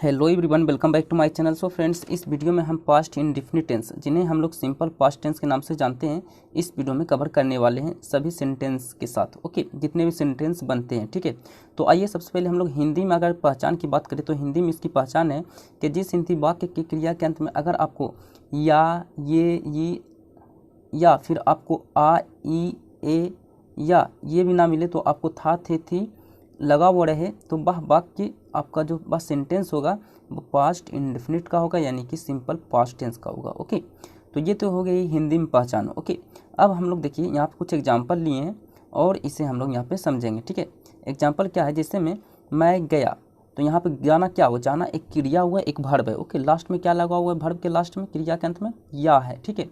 Hello everyone, welcome back to my channel. So friends, इस video में हम past indefinite tense, जिन्हें हम लोग सिंपल पास्ट टेंस के नाम से जानते हैं, इस वीडियो में कवर करने वाले हैं सभी सेंटेंस के साथ। ओके, जितने भी सेंटेंस बनते हैं, ठीक है। तो आइए सबसे पहले हम लोग हिंदी में अगर पहचान की बात करें तो हिंदी में इसकी पहचान है कि जिस हिंदी वाक्य की क्रिया के अंत में अगर आपको या, ये या फिर आपको आ, ई, ए या ये भी ना मिले तो आपको था, थे, थी लगा हुआ रहे तो वह वाक्य आपका जो वह सेंटेंस होगा वो पास्ट इंडेफिनिट का होगा, यानी कि सिंपल पास्ट टेंस का होगा। ओके, तो ये तो हो गई हिंदी में पहचान। ओके, अब हम लोग देखिए यहाँ पे कुछ एग्जांपल लिए हैं और इसे हम लोग यहाँ पे समझेंगे। ठीक है, एग्जांपल क्या है, जैसे में मैं गया, तो यहाँ पे जाना क्या हो, जाना एक क्रिया हुआ, एक वर्ब है। ओके, लास्ट में क्या लगा हुआ है, वर्ब के लास्ट में, क्रिया के अंत में या है। ठीक है,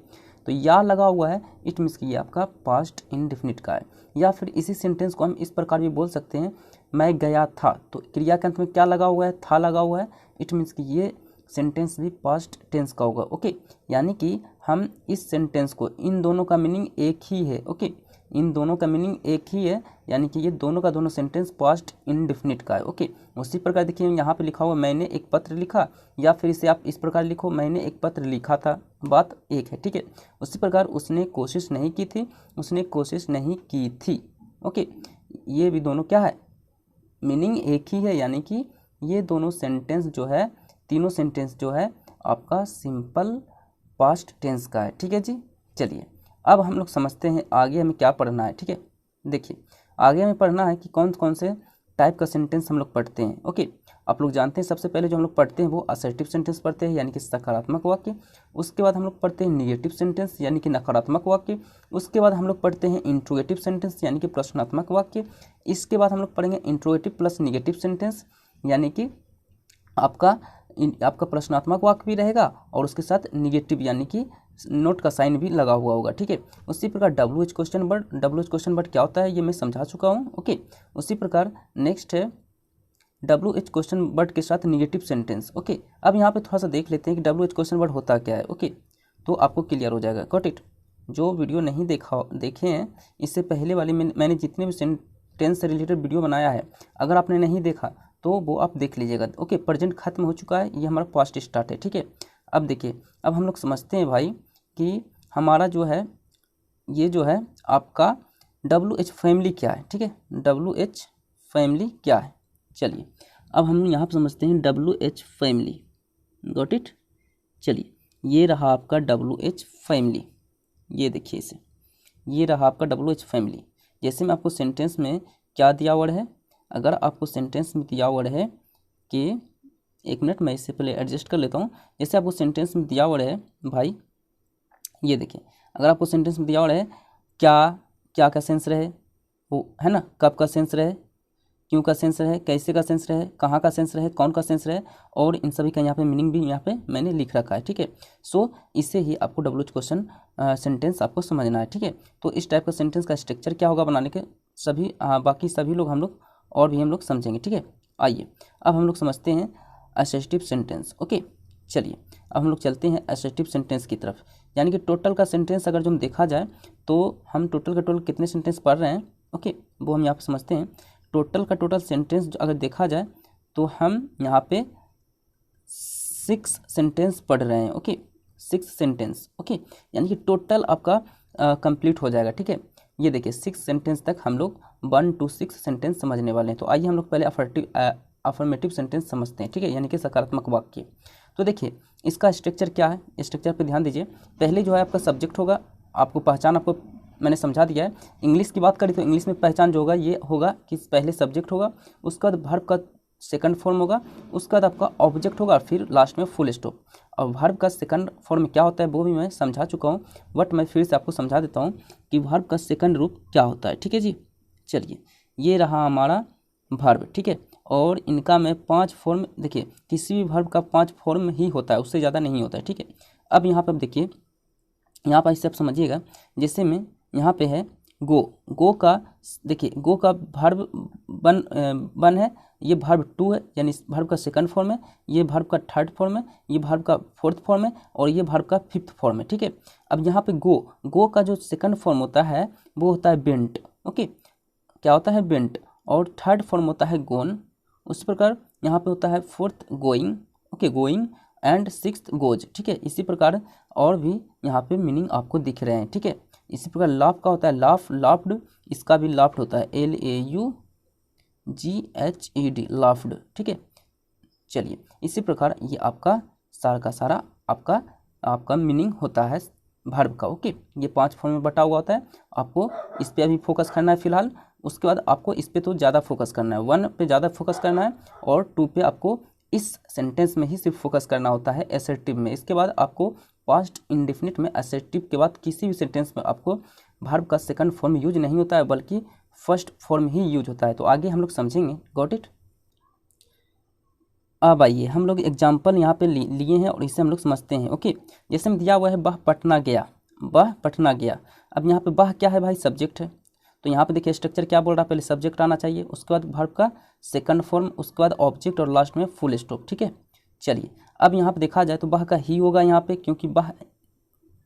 तो या लगा हुआ है, इट मीन्स कि ये आपका पास्ट इंडेफिनिट का है। या फिर इसी सेंटेंस को हम इस प्रकार भी बोल सकते हैं, मैं गया था, तो क्रिया के अंत में क्या लगा हुआ है, था लगा हुआ है, इट मीन्स कि ये सेंटेंस भी पास्ट टेंस का होगा। ओके, यानी कि हम इस सेंटेंस को, इन दोनों का मीनिंग एक ही है। ओके, इन दोनों का मीनिंग एक ही है, यानी कि ये दोनों का दोनों सेंटेंस पास्ट इंडेफिनिट का है। ओके, उसी प्रकार देखिए यहाँ पे लिखा हुआ मैंने एक पत्र लिखा, या फिर इसे आप इस प्रकार लिखो मैंने एक पत्र लिखा था, बात एक है। ठीक है, उसी प्रकार उसने कोशिश नहीं की थी, उसने कोशिश नहीं की थी। ओके, ये भी दोनों क्या है, मीनिंग एक ही है, यानी कि ये दोनों सेंटेंस जो है, तीनों सेंटेंस जो है आपका सिंपल पास्ट टेंस का है। ठीक है जी, चलिए अब हम लोग समझते हैं आगे हमें क्या पढ़ना है। ठीक है, देखिए आगे हमें पढ़ना है कि कौन कौन से टाइप का सेंटेंस हम लोग पढ़ते हैं। ओके, आप लोग जानते हैं सबसे पहले जो हम लोग पढ़ते हैं वो असर्टिव सेंटेंस पढ़ते हैं, यानी कि सकारात्मक वाक्य। उसके बाद हम लोग पढ़ते हैं निगेटिव सेंटेंस, यानी कि नकारात्मक वाक्य। उसके बाद हम लोग पढ़ते हैं इंट्रोगेटिव सेंटेंस, यानी कि प्रश्नात्मक वाक्य। इसके बाद हम लोग पढ़ेंगे इंट्रोगेटिव प्लस निगेटिव सेंटेंस, यानी कि आपका प्रश्नात्मक वाक्य भी रहेगा और उसके साथ निगेटिव, यानी कि नोट का साइन भी लगा हुआ होगा। ठीक है, उसी प्रकार WH question word, WH question word क्या होता है ये मैं समझा चुका हूँ। ओके, उसी प्रकार नेक्स्ट है WH क्वेश्चन वर्ड के साथ निगेटिव सेंटेंस। ओके, अब यहाँ पे थोड़ा सा देख लेते हैं कि WH क्वेश्चन वर्ड होता क्या है। ओके, तो आपको क्लियर हो जाएगा। Got it. जो वीडियो नहीं देखे हैं इससे पहले वाली मैंने जितने भी सेंटेंस से रिलेटेड वीडियो बनाया है, अगर आपने नहीं देखा तो वो आप देख लीजिएगा। ओके, प्रेजेंट खत्म हो चुका है, ये हमारा पास्ट स्टार्ट है। ठीक है, अब देखिए, अब हम लोग समझते हैं भाई कि हमारा जो है ये जो है आपका WH फैमिली क्या है। ठीक है, WH फैमिली क्या है, चलिए अब हम यहाँ पर समझते हैं WH फैमिली। Got it. चलिए, ये रहा आपका WH फैमिली, ये देखिए इसे, ये रहा आपका WH फैमिली। जैसे मैं आपको सेंटेंस में क्या दिया हुआ है, अगर आपको सेंटेंस में दिया हुआ है कि, एक मिनट मैं इससे पहले एडजस्ट कर लेता हूँ। जैसे आपको सेंटेंस में दिया हुआ है भाई, ये देखिए, अगर आपको सेंटेंस में दिया हुआ है क्या, क्या का सेंस रहे, वो है ना, कब का सेंस रहे, क्यों का सेंस रहे, कैसे का सेंस रहे, कहाँ का सेंस रहे, कौन का सेंस रहे, और इन सभी का यहाँ पे मीनिंग भी यहाँ पे मैंने लिख रखा है। ठीक है, सो इससे ही आपको WH क्वेश्चन सेंटेंस आपको समझना है। ठीक है, तो इस टाइप का सेंटेंस का स्ट्रक्चर क्या होगा बनाने के, सभी बाकी सभी लोग हम लोग और भी हम लोग समझेंगे। ठीक है, आइए अब हम लोग समझते हैं असर्टिव सेंटेंस। ओके, चलिए अब हम लोग चलते हैं असर्टिव सेंटेंस की तरफ, यानी कि टोटल का सेंटेंस अगर जो हम देखा जाए तो हम टोटल का टोटल कितने सेंटेंस पढ़ रहे हैं। ओके, वो हम यहाँ पे समझते हैं। टोटल का टोटल सेंटेंस अगर देखा जाए तो हम यहाँ पे 6 सेंटेंस पढ़ रहे हैं। Okay, 6 sentence. ओके, यानी कि टोटल आपका कंप्लीट हो जाएगा। ठीक है, ये देखिए 6 सेंटेंस तक हम लोग 1 to 6 सेंटेंस समझने वाले हैं। तो आइए हम लोग पहले अफर्मेटिव सेंटेंस समझते हैं। ठीक है, यानी कि सकारात्मक वाक्य। तो देखिए इसका स्ट्रक्चर क्या है, स्ट्रक्चर पे ध्यान दीजिए। पहले जो है आपका सब्जेक्ट होगा, आपको पहचान आपको मैंने समझा दिया है। इंग्लिश की बात करें तो इंग्लिश में पहचान जो होगा ये होगा कि पहले सब्जेक्ट होगा, उसके बाद वर्ब का सेकंड फॉर्म होगा, उसके बाद आपका ऑब्जेक्ट होगा, फिर लास्ट में फुल स्टॉप। और वर्ब का सेकंड फॉर्म क्या होता है वो भी मैं समझा चुका हूँ, बट मैं फिर से आपको समझा देता हूँ कि वर्ब का सेकंड रूप क्या होता है। ठीक है जी, चलिए ये रहा हमारा वर्ब। ठीक है, और इनका मैं 5 फॉर्म, देखिए किसी भी वर्ब का 5 फॉर्म ही होता है, उससे ज़्यादा नहीं होता है। ठीक है, अब यहाँ पर देखिए, यहाँ पर इससे आप समझिएगा, जैसे में यहाँ पे है गो, गो का देखिए, गो का वर्ब बन है, ये वर्ब 2 है, यानी वर्ब का सेकंड फॉर्म है, ये वर्ब का थर्ड फॉर्म है, ये वर्ब का फोर्थ फॉर्म है, और ये वर्ब का फिफ्थ फॉर्म है। ठीक है, अब यहाँ पे गो का जो सेकंड फॉर्म होता है वो होता है बेंट। ओके, क्या होता है, बेंट, और थर्ड फॉर्म होता है गोन। उस प्रकार यहाँ पे होता है fourth going, okay, going and sixth goes, ठीक है। इसी प्रकार और भी यहाँ पे मीनिंग आपको दिख रहे हैं, ठीक है। इसी प्रकार लाफ का होता है लाफ, लाफ्ड, इसका भी लाफ्ड होता है LAUGHED, लाफ्ड, ठीक है। चलिए इसी प्रकार ये आपका सारा का सारा आपका मीनिंग होता है वर्ब का, ओके। ये 5 फॉर्म में बटा हुआ होता है। आपको इस पे अभी फोकस करना है फिलहाल, उसके बाद आपको इस पे तो ज़्यादा फोकस करना है, 1 पे ज़्यादा फोकस करना है और 2 पे आपको इस सेंटेंस में ही सिर्फ फोकस करना होता है एसर्टिव में। इसके बाद आपको पास्ट इंडेफिनिट में एसर्टिव के बाद किसी भी सेंटेंस में आपको वर्ब का सेकंड फॉर्म यूज नहीं होता है, बल्कि फर्स्ट फॉर्म ही यूज होता है। तो आगे हम लोग समझेंगे, गॉट इट। अब आइए हम लोग एग्जाम्पल यहाँ पे लिए हैं और इसे हम लोग समझते हैं, ओके। जैसे में दिया हुआ है वह पटना गया, वह पटना गया। अब यहाँ पे वह क्या है भाई, सब्जेक्ट है। तो यहाँ पे देखिए स्ट्रक्चर क्या बोल रहा है, पहले सब्जेक्ट आना चाहिए, उसके बाद वर्ब का सेकंड फॉर्म, उसके बाद ऑब्जेक्ट और लास्ट में फुल स्टॉप, ठीक है। चलिए अब यहाँ पे देखा जाए तो वह का ही होगा यहाँ पे, क्योंकि वह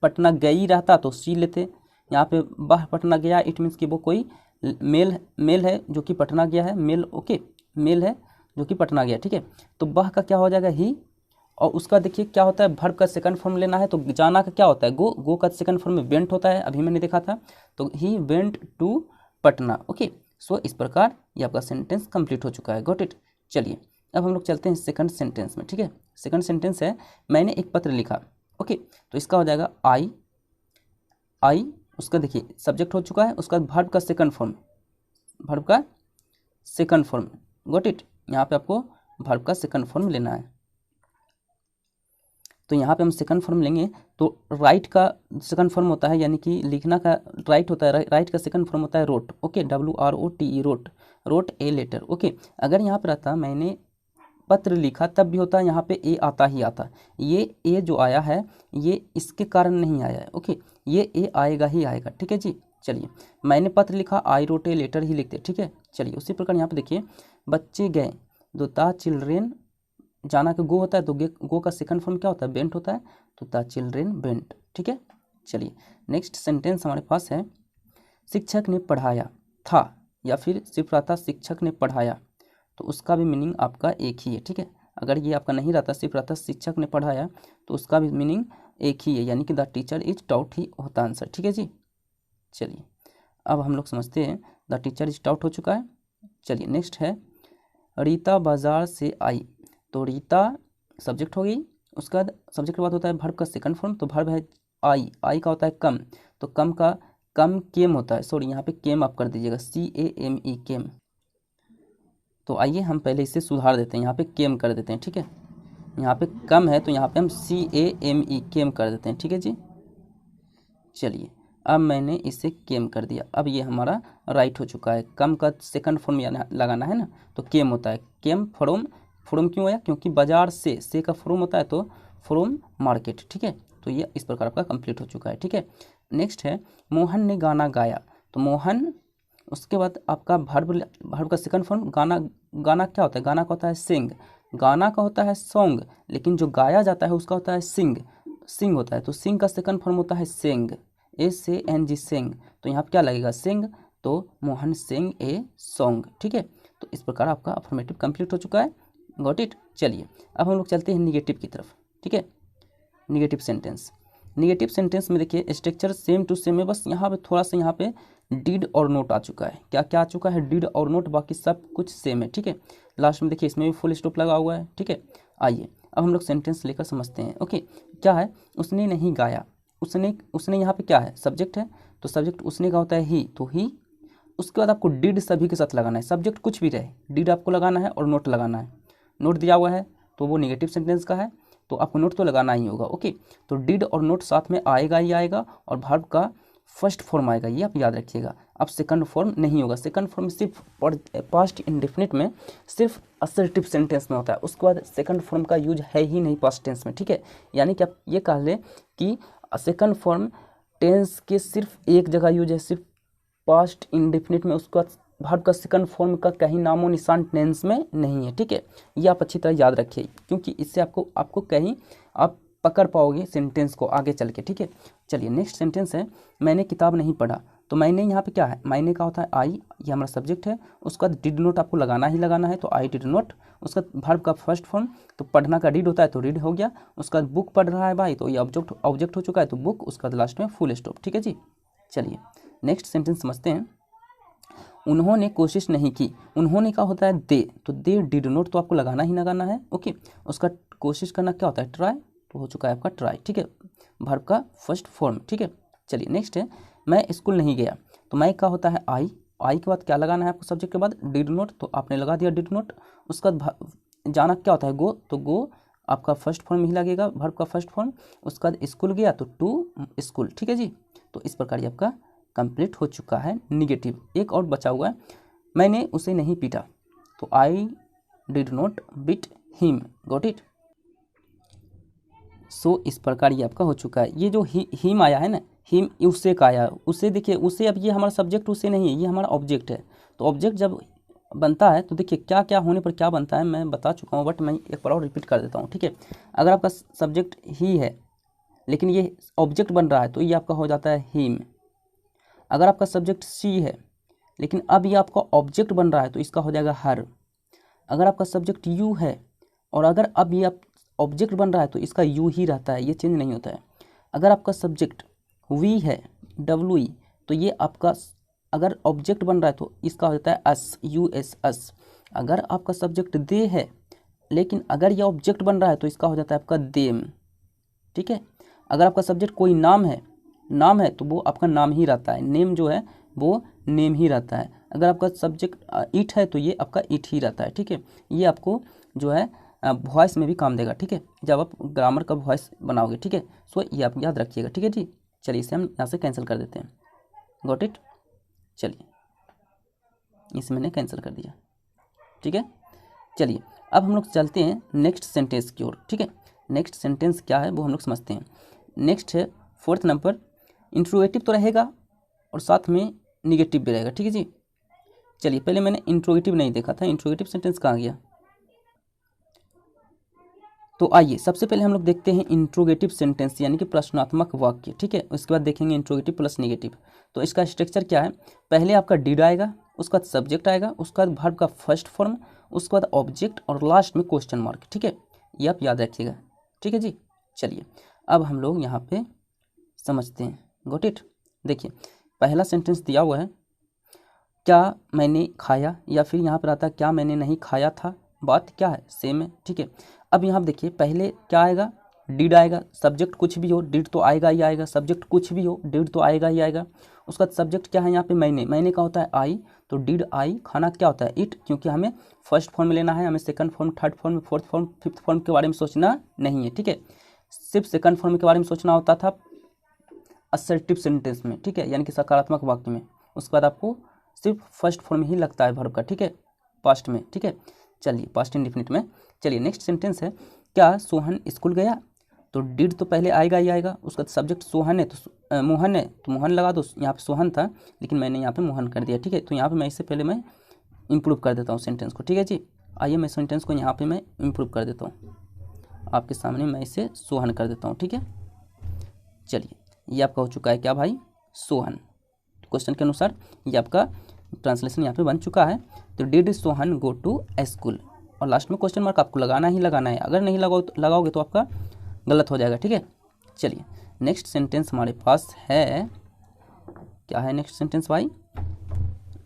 पटना गई रहता तो सी लेते। यहाँ पे वह पटना गया, इट मीन्स कि वो कोई मेल है जो कि पटना गया है, मेल, ओके, मेल है जो कि पटना गया, ठीक है। तो वह का क्या हो जाएगा, ही। और उसका देखिए क्या होता है, वर्ब का सेकंड फॉर्म लेना है तो जाना का क्या होता है, गो, गो का सेकंड फॉर्म में वेंट होता है, अभी मैंने देखा था। तो he went to Patna, okay. So इस प्रकार ये आपका सेंटेंस कंप्लीट हो चुका है, गॉट इट। चलिए अब हम लोग चलते हैं सेकंड सेंटेंस में, ठीक है। सेकंड सेंटेंस है मैंने एक पत्र लिखा, ओके। तो इसका हो जाएगा आई, उसका देखिए सब्जेक्ट हो चुका है, उसका वर्ब का सेकंड फॉर्म, वर्ब का सेकंड फॉर्म, गॉट इट। यहाँ पे आपको वर्ब का सेकंड फॉर्म लेना है। तो यहाँ पे हम सेकंड फॉर्म लेंगे तो राइट का सेकंड फॉर्म होता है, यानी कि लिखना का राइट होता है, राइट का सेकंड फॉर्म होता है wrote, okay, WROTE, wrote, wrote a letter, okay. अगर यहाँ पर आता मैंने पत्र लिखा तब भी होता है, यहाँ पे ए आता ही आता। ये ए जो आया है ये इसके कारण नहीं आया है, ओके, ये ए आएगा ही आएगा, ठीक है जी। चलिए मैंने पत्र लिखा, आई रोट ए लेटर ही लिखते, ठीक है। चलिए उसी प्रकार यहाँ पे देखिए बच्चे गए, दो द चिल्ड्रेन, जाना का गो होता है तो गो का सेकंड फॉर्म क्या होता है, बेंट होता है, तो द चिल्ड्रेन बेंट, ठीक है। चलिए नेक्स्ट सेंटेंस हमारे पास है शिक्षक ने पढ़ाया था, या फिर सिर्फ रहता शिक्षक ने पढ़ाया, तो उसका भी मीनिंग आपका एक ही है, ठीक है। अगर ये आपका नहीं रहता, सिर्फ रहता शिक्षक ने पढ़ाया, तो उसका भी मीनिंग एक ही है, यानी कि द टीचर इज टाउट ही होता आंसर, ठीक है जी। चलिए अब हम लोग समझते हैं, द टीचर इज टाउट हो चुका है। चलिए नेक्स्ट है रीता बाजार से आई, तो रीता सब्जेक्ट हो गई, उसके बाद सब्जेक्ट के बाद होता है वर्ब का सेकंड फॉर्म, तो वर्ब है आई का होता है कम, तो कम का कम केम होता है, सॉरी यहाँ पे केम आप कर दीजिएगा, CAME, केम। तो आइए हम पहले इसे सुधार देते हैं, यहाँ पे केम कर देते हैं, ठीक है। यहाँ पे कम है तो यहाँ पे हम CAME, केम कर देते हैं, ठीक है जी। चलिए अब मैंने इसे केम कर दिया, अब ये हमारा राइट हो चुका है। कम का सेकंड फॉर्म लगाना है ना, तो केम होता है, केम फ्रॉम, फ्रॉम क्यों आया, क्योंकि बाजार से का फ्रॉम होता है, तो फ्रॉम मार्केट, ठीक है। तो ये इस प्रकार आपका कंप्लीट हो चुका है, ठीक है। नेक्स्ट है मोहन ने गाना गाया, तो मोहन, उसके बाद आपका वर्ब का सेकंड फॉर्म, गाना, गाना क्या होता है, गाना का होता है सिंग, गाना का होता है सॉन्ग, लेकिन जो गाया जाता है उसका होता है सिंग, सिंग होता है, तो सिंग का सेकंड फॉर्म होता है सेंग, SANG, सेंग। तो यहाँ पर क्या लगेगा, सिंग, तो मोहन सिंग ए सॉन्ग, ठीक है। तो इस प्रकार आपका अफर्मेटिव कंप्लीट हो चुका है, गॉट इट। चलिए अब हम लोग चलते हैं निगेटिव की तरफ, ठीक है। निगेटिव सेंटेंस, निगेटिव सेंटेंस में देखिए स्ट्रक्चर सेम टू सेम है, बस यहाँ पे थोड़ा सा यहाँ पे डिड और नोट आ चुका है, क्या क्या आ चुका है, डिड और नोट, बाकी सब कुछ सेम है, ठीक है। लास्ट में देखिए इसमें भी फुल स्टॉप लगा हुआ है, ठीक है। आइए अब हम लोग सेंटेंस लेकर समझते हैं, ओके। क्या है, उसने नहीं गाया, उसने यहाँ पे क्या है, सब्जेक्ट है, तो सब्जेक्ट उसने का होता है ही, तो ही। उसके बाद आपको डिड सभी के साथ लगाना है, सब्जेक्ट कुछ भी रहे, डिड आपको लगाना है और नोट लगाना है। नोट दिया हुआ है तो वो नेगेटिव सेंटेंस का है, तो आपको नोट तो लगाना ही होगा, ओके। तो डिड और नोट साथ में आएगा ही आएगा, और वर्ब का फर्स्ट फॉर्म आएगा, ये आप याद रखिएगा। अब सेकंड फॉर्म नहीं होगा, सेकंड फॉर्म सिर्फ पास्ट इंडेफिनिट में सिर्फ असर्टिव सेंटेंस में होता है, उसके बाद सेकंड फॉर्म का यूज है ही नहीं पास्ट टेंस में, ठीक है। यानी कि आप ये कह लें कि सेकंड फॉर्म टेंस के सिर्फ एक जगह यूज है, सिर्फ पास्ट इंडेफिनिट में, उसका वर्ब का सेकंड फॉर्म का कहीं नामो निशान टेंस में नहीं है, ठीक है। ये आप अच्छी तरह याद रखिए, क्योंकि इससे आपको कहीं आप पकड़ पाओगे सेंटेंस को आगे चल के, ठीक है। चलिए नेक्स्ट सेंटेंस है मैंने किताब नहीं पढ़ा, तो मैंने यहाँ पे क्या है, मैंने का होता है आई, ये हमारा सब्जेक्ट है। उसका डिड नोट आपको लगाना ही लगाना है, तो आई डिड नोट। उसका वर्ब का फर्स्ट फॉर्म, तो पढ़ना का रीड होता है तो रीड हो गया। उसका बुक पढ़ रहा है भाई, तो ये ऑब्जेक्ट हो चुका है, तो बुक। उसका लास्ट में फुल स्टॉप। ठीक है जी। चलिए नेक्स्ट सेंटेंस समझते हैं। उन्होंने कोशिश नहीं की, उन्होंने का होता है दे, तो दे डिड नोट तो आपको लगाना ही लगाना है। ओके, उसका कोशिश करना क्या होता है, ट्राई, तो हो चुका है आपका ट्राई। ठीक है, वर्ब का फर्स्ट फॉर्म। ठीक है, चलिए नेक्स्ट है, मैं स्कूल नहीं गया, तो मैं का होता है आई, आई के बाद क्या लगाना है आपको, सब्जेक्ट के बाद डिड नोट, तो आपने लगा दिया डिड नोट। उसका जाना क्या होता है, गो, तो गो आपका फर्स्ट फॉर्म ही लगेगा, वर्ब का फर्स्ट फॉर्म। उसका बाद स्कूल गया, तो टू स्कूल। ठीक है जी, तो इस प्रकार ये आपका कंप्लीट हो चुका है निगेटिव। एक और बचा हुआ है, मैंने उसे नहीं पीटा, तो I did not beat him. Got it. So इस प्रकार ये आपका हो चुका है। ये जो हिम आया है ना, हिम उससे का आया, उसे देखिए, उसे, अब ये हमारा सब्जेक्ट उसे नहीं है, ये हमारा ऑब्जेक्ट है। तो ऑब्जेक्ट जब बनता है तो देखिए क्या क्या होने पर क्या बनता है, मैं बता चुका हूँ, बट मैं एक बार और रिपीट कर देता हूँ। ठीक है, अगर आपका सब्जेक्ट ही है लेकिन ये ऑब्जेक्ट बन रहा है, तो ये आपका हो जाता है हिम। अगर आपका सब्जेक्ट सी है लेकिन अब ये आपका ऑब्जेक्ट बन रहा है, तो इसका हो जाएगा हर। अगर आपका सब्जेक्ट यू है और अगर अब ये आप ऑब्जेक्ट बन रहा है, तो इसका यू ही रहता है, ये चेंज नहीं होता है। अगर आपका सब्जेक्ट वी है, डब्ल्यू ई, तो ये आपका अगर ऑब्जेक्ट बन रहा है तो इसका हो जाता है अस, यू एस अस। अगर आपका सब्जेक्ट दे है लेकिन अगर ये ऑब्जेक्ट बन रहा है, तो इसका हो जाता है आपका देम। ठीक है, अगर आपका सब्जेक्ट कोई नाम है तो वो आपका नाम ही रहता है, नेम जो है वो नेम ही रहता है। अगर आपका सब्जेक्ट इट है तो ये आपका इट ही रहता है। ठीक है, ये आपको जो है वॉइस में भी काम देगा। ठीक है, जब आप ग्रामर का वॉइस बनाओगे। ठीक है, सो ये आप याद रखिएगा। ठीक है जी, चलिए इसे हम यहाँ से कैंसिल कर देते हैं। Got it. चलिए इसे मैंने कैंसिल कर दिया। ठीक है, चलिए अब हम लोग चलते हैं नेक्स्ट सेंटेंस की ओर। ठीक है, नेक्स्ट सेंटेंस क्या है वो हम लोग समझते हैं। नेक्स्ट है 4th नंबर, इंट्रोगेटिव तो रहेगा और साथ में निगेटिव भी रहेगा। ठीक है जी, चलिए पहले मैंने इंट्रोगेटिव नहीं देखा था, इंट्रोगेटिव सेंटेंस कहाँ गया, तो आइए सबसे पहले हम लोग देखते हैं इंट्रोगेटिव सेंटेंस यानी कि प्रश्नात्मक वाक्य। ठीक है, उसके बाद देखेंगे इंट्रोगेटिव प्लस निगेटिव। तो इसका स्ट्रक्चर क्या है, पहले आपका डिड आएगा, उसके बाद सब्जेक्ट आएगा, उसके बाद वर्ब का फर्स्ट फॉर्म, उसके बाद ऑब्जेक्ट और लास्ट में क्वेश्चन मार्क। ठीक है, ये आप याद रखिएगा। ठीक है जी, चलिए अब हम लोग यहाँ पे समझते हैं। Got it. देखिए पहला सेंटेंस दिया हुआ है, क्या मैंने खाया, या फिर यहाँ पर आता है क्या मैंने नहीं खाया था, बात क्या है, सेम है। ठीक है, अब यहाँ देखिए पहले क्या आएगा, डिड आएगा, सब्जेक्ट कुछ भी हो डिड तो आएगा ही आएगा, सब्जेक्ट कुछ भी हो डिड तो आएगा ही आएगा। उसका सब्जेक्ट क्या है यहाँ पे, मैंने का होता है आई, तो डिड आई, खाना क्या होता है इट, क्योंकि हमें फर्स्ट फॉर्म में लेना है, हमें second form, third form, fourth form, fifth form के बारे में सोचना नहीं है। ठीक है, सिर्फ सेकंड फॉर्म के बारे में सोचना होता था असर्टिव सेंटेंस में। ठीक है, यानी कि सकारात्मक वाक्य में। उसके बाद आपको सिर्फ फर्स्ट फॉर्म ही लगता है वर्ब का। ठीक है, पास्ट में। ठीक है, चलिए पास्ट इंडेफिनिट में। चलिए नेक्स्ट सेंटेंस है, क्या सोहन स्कूल गया, तो डिड तो पहले आएगा ही आएगा, उसका सब्जेक्ट सोहन है तो मोहन है, तो मोहन लगा दो। यहाँ पे सोहन था लेकिन मैंने यहाँ पे मोहन कर दिया। ठीक है, तो यहाँ पे मैं इससे पहले मैं इम्प्रूव कर देता हूँ सेंटेंस को। ठीक है जी, आइए मैं सेंटेंस को यहाँ पे मैं इम्प्रूव कर देता हूँ, आपके सामने मैं इसे सोहन कर देता हूँ। ठीक है, चलिए ये आपका हो चुका है क्या भाई, सोहन। क्वेश्चन के अनुसार ये आपका ट्रांसलेशन यहाँ पे बन चुका है। तो did Sohan go to school, और लास्ट में क्वेश्चन मार्क आपको लगाना ही लगाना है, अगर नहीं लगाओगे तो आपका गलत हो जाएगा। ठीक है, चलिए नेक्स्ट सेंटेंस हमारे पास है, क्या है नेक्स्ट सेंटेंस भाई,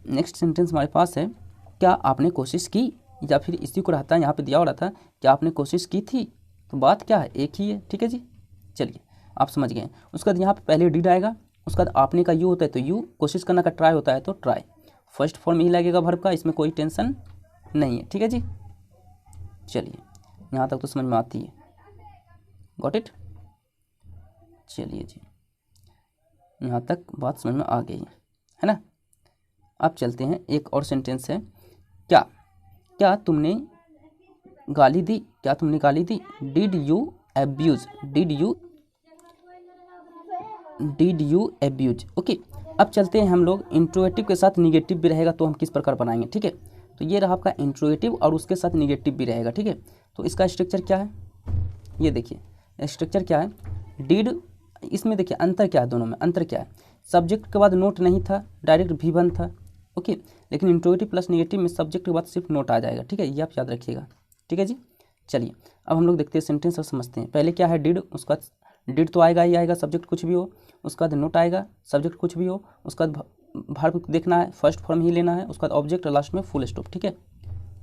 नेक्स्ट सेंटेंस हमारे पास है, क्या आपने कोशिश की, या फिर इसी को रहता है यहाँ पे दिया हो रहा था क्या आपने कोशिश की थी, तो बात क्या है, एक ही है। ठीक है जी, चलिए आप समझ गए। उसके बाद यहाँ पे पहले डिड आएगा, उसके बाद आपने का यू होता है तो यू, कोशिश करना का ट्राई होता है तो ट्राई, फर्स्ट फॉर्म ही लगेगा वर्ब का, इसमें कोई टेंशन नहीं है। ठीक है जी, चलिए यहाँ तक तो समझ में आती है। Got it. चलिए जी, यहाँ तक बात समझ में आ गई है ना। अब चलते हैं, एक और सेंटेंस है, क्या तुमने गाली दी, क्या तुमने गाली दी, did you abuse, did you abuse. Okay, अब चलते हैं हम लोग इंट्रोगेटिव के साथ निगेटिव भी रहेगा तो हम किस प्रकार बनाएंगे। ठीक है, तो ये रहा आपका इंट्रोगेटिव और उसके साथ निगेटिव भी रहेगा। ठीक है, तो इसका स्ट्रक्चर क्या है, ये देखिए स्ट्रक्चर क्या है, डिड, इसमें देखिए अंतर क्या है, दोनों में अंतर क्या है, सब्जेक्ट के बाद नोट नहीं था, डायरेक्ट V1 था, ओके। लेकिन इंट्रोगेटिव प्लस नेगेटिव में सब्जेक्ट के बाद सिर्फ नोट आ जाएगा, ठीक है, ये आप याद रखिएगा, ठीक है जी। चलिए अब हम लोग देखते हैं सेंटेंस और समझते हैं। पहले क्या है, डिड, उसका डिड तो आएगा ही आएगा, सब्जेक्ट कुछ भी हो, उसके बाद नोट आएगा, सब्जेक्ट कुछ भी हो, उसके बाद वर्ब देखना है, फर्स्ट फॉर्म ही लेना है, उसके बाद ऑब्जेक्ट और लास्ट में फुल स्टॉप, ठीक है।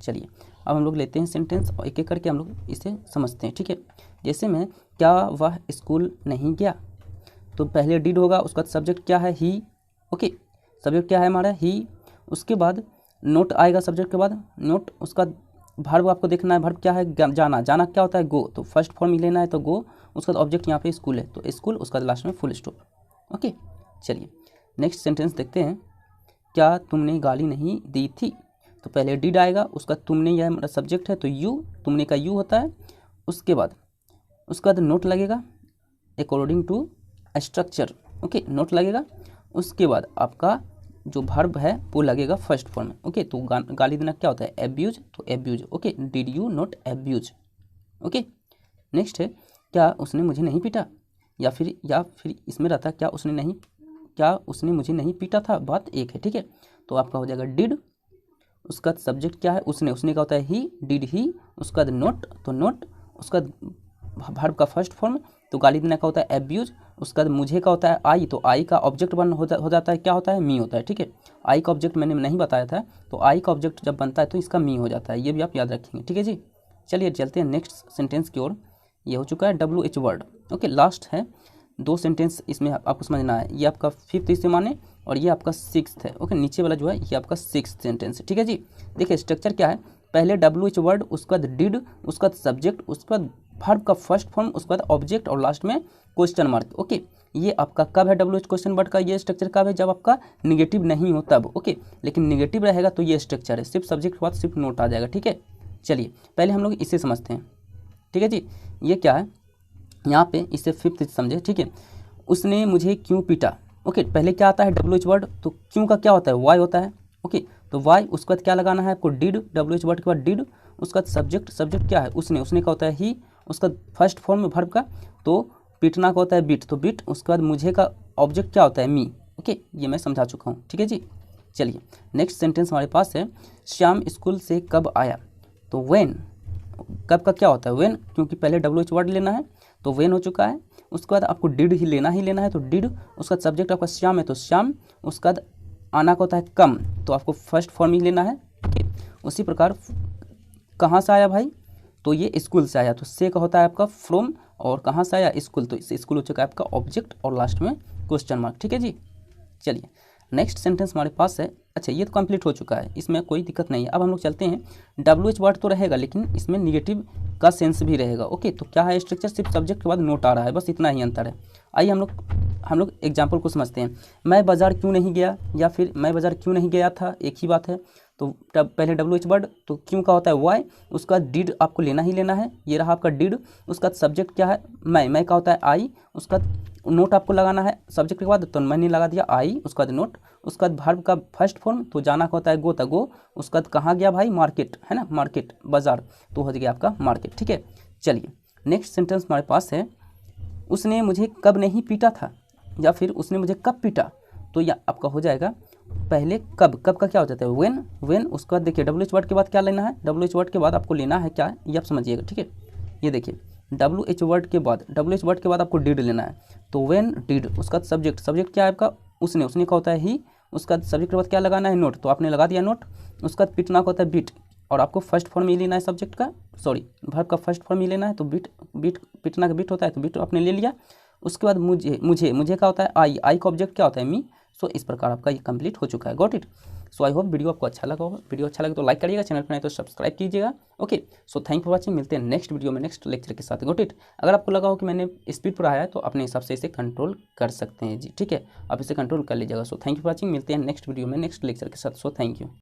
चलिए अब हम लोग लेते हैं सेंटेंस और एक एक करके हम लोग इसे समझते हैं, ठीक है। जैसे में क्या वह स्कूल नहीं गया, तो पहले डिड होगा, उसका सब्जेक्ट क्या है, ही, ओके, सब्जेक्ट क्या है हमारा, ही। उसके बाद नोट आएगा सब्जेक्ट के बाद, नोट, उसका वर्ब आपको देखना है, वर्ब क्या है, जाना, जाना क्या होता है, गो, तो फर्स्ट फॉर्म ही लेना है, तो गो, उसका ऑब्जेक्ट यहाँ पे स्कूल है, तो स्कूल, उसका लास्ट में फुल स्टॉप, ओके। चलिए नेक्स्ट सेंटेंस देखते हैं। क्या तुमने गाली नहीं दी थी, तो पहले डिड आएगा, उसका तुमने, यह हमारा सब्जेक्ट है, तो यू, तुमने का यू होता है। उसके बाद नोट लगेगा according to structure, okay, not लगेगा। उसके बाद आपका जो वर्ब है वो लगेगा फर्स्ट फॉर्म में, ओके। तो गाली देना क्या होता है, एब्यूज, तो abuse, okay, did you not abuse, okay. Next है क्या उसने मुझे नहीं पीटा, या फिर इसमें रहता क्या उसने मुझे नहीं पीटा था, बात एक है, ठीक है। तो आपका हो जाएगा डिड, उसका सब्जेक्ट क्या है, उसने का होता है ही, डिड ही, उसका नोट, तो नोट, उसका वर्ब का फर्स्ट फॉर्म, तो गाली देना का होता है एब्यूज। उसका मुझे का होता है आई, तो आई का ऑब्जेक्ट हो जाता है, क्या होता है, मी होता है, ठीक है। आई का ऑब्जेक्ट मैंने नहीं बताया था, तो आई का ऑब्जेक्ट जब बनता है तो इसका मी हो जाता है, ये भी आप याद रखेंगे, ठीक है जी। चलिए चलते हैं नेक्स्ट सेंटेंस की ओर। ये हो चुका है WH वर्ड, ओके। लास्ट है 2 सेंटेंस, इसमें आपको समझना है, ये आपका 5th इसे माने और ये आपका 6th है, ओके। नीचे वाला जो है ये आपका 6th सेंटेंस है, ठीक है जी। देखिए स्ट्रक्चर क्या है, पहले WH वर्ड, उसके बाद डिड, उसके बाद सब्जेक्ट, उसके बाद वर्ब का फर्स्ट फॉर्म, उसके बाद ऑब्जेक्ट और लास्ट में क्वेश्चन मार्क, ओके। ये आपका कब है, WH क्वेश्चन वर्ड का ये स्ट्रक्चर कब है, जब आपका निगेटिव नहीं हो तब, ओके। लेकिन निगेटिव रहेगा तो ये स्ट्रक्चर है, सिर्फ सब्जेक्ट के बाद सिर्फ नोट आ जाएगा, ठीक है। चलिए पहले हम लोग इसे समझते हैं, ठीक है जी। ये क्या है, यहाँ पे इसे 5th समझे, ठीक है। उसने मुझे क्यों पीटा, ओके। पहले क्या आता है WH वर्ड, तो क्यों का क्या होता है, वाई होता है, ओके। तो वाई, उसके बाद क्या लगाना है आपको, डिड, WH वर्ड के बाद डिड, उसका सब्जेक्ट क्या है, उसने का होता है ही, उसका फर्स्ट फॉर्म में वर्ब का, तो पीटना का होता है बीट, तो बीट। उसके बाद मुझे का ऑब्जेक्ट क्या होता है, मी, ओके। ये मैं समझा चुका हूँ, ठीक है जी। चलिए नेक्स्ट सेंटेंस हमारे पास है, श्याम स्कूल से कब आया, तो व्हेन, कब का क्या होता है, व्हेन, क्योंकि पहले WH वर्ड लेना है, तो व्हेन हो चुका है। उसके बाद आपको डिड ही लेना है, तो डिड, उसका सब्जेक्ट आपका श्याम है, तो श्याम। उसके बाद आना का होता है कम, तो आपको फर्स्ट फॉर्म ही लेना है, उसी प्रकार कहाँ से आया भाई, तो ये स्कूल से आया, तो से का होता है आपका फ्रॉम, और कहाँ से आया, स्कूल, तो इस स्कूल हो चुका है आपका ऑब्जेक्ट और लास्ट में क्वेश्चन मार्क, ठीक है जी। चलिए नेक्स्ट सेंटेंस हमारे पास है, अच्छा ये तो कंप्लीट हो चुका है, इसमें कोई दिक्कत नहीं है। अब हम लोग चलते हैं, WH वर्ड तो रहेगा लेकिन इसमें निगेटिव का सेंस भी रहेगा, ओके। तो क्या है स्ट्रक्चर, सिर्फ सब्जेक्ट के बाद नोट आ रहा है, बस इतना ही अंतर है। आइए हम लोग एग्जाम्पल को समझते हैं। मैं बाजार क्यों नहीं गया, या फिर मैं बाजार क्यों नहीं गया था, एक ही बात है। तो पहले WH वर्ड, तो क्यों का होता है वाई, उसका डिड आपको लेना ही लेना है, ये रहा आपका डिड। उसका सब्जेक्ट क्या है, मैं का होता है आई, उसका नोट आपको लगाना है सब्जेक्ट के बाद, तो मैंने लगा दिया आई, उसका बाद नोट। उसका बाद वर्ब का फर्स्ट फॉर्म, तो जाना का होता है गो, था गो। उसका बाद कहाँ गया भाई, मार्केट, है ना, मार्केट, बाजार, तो हो गया आपका मार्केट, ठीक है। चलिए नेक्स्ट सेंटेंस हमारे पास है, उसने मुझे कब नहीं पीटा था, या फिर उसने मुझे कब पीटा, तो यह आपका हो जाएगा पहले कब का क्या हो जाता है, व्हेन। उसके बाद देखिए WH वर्ड के बाद क्या लेना है, WH वर्ड के बाद आपको लेना है क्या, ये आप समझिएगा, ठीक है। ये देखिए WH वर्ड के बाद आपको डिड लेना है, तो व्हेन डिड, उसका सब्जेक्ट क्या है आपका, उसने का होता है ही, उसका सब्जेक्ट के बाद क्या लगाना है, नोट, तो आपने लगा दिया नोट। उसका बाद पीटना का होता है बीट, और आपको फर्स्ट फॉर्म ही लेना है सब्जेक्ट का, वर्ब का फर्स्ट फॉर्म ही लेना है, तो बीट पीटना का बीट होता है, तो बीट आपने ले लिया। उसके बाद मुझे का होता है आई का ऑब्जेक्ट क्या होता है, मी। सो इस प्रकार आपका ये कंप्लीट हो चुका है, got it. So I hope video आपको अच्छा लगा होगा, वीडियो अच्छा लगे तो लाइक करिएगा, चैनल पर नहीं तो सब्सक्राइब कीजिएगा, okay. So thank for watching, मिलते हैं नेक्स्ट वीडियो में नेक्स्ट लेक्चर के साथ, गॉट इट। अगर आपको लगा हो कि मैंने स्पीड पढ़ाया है तो अपने हिसाब से इसे कंट्रोल कर सकते हैं जी, ठीक है, आप इसे कंट्रोल कर लीजिएगा। So thank you for watching, मिलते हैं नेक्स्ट वीडियो में नेक्स्ट लेक्चर के साथ। So thank you.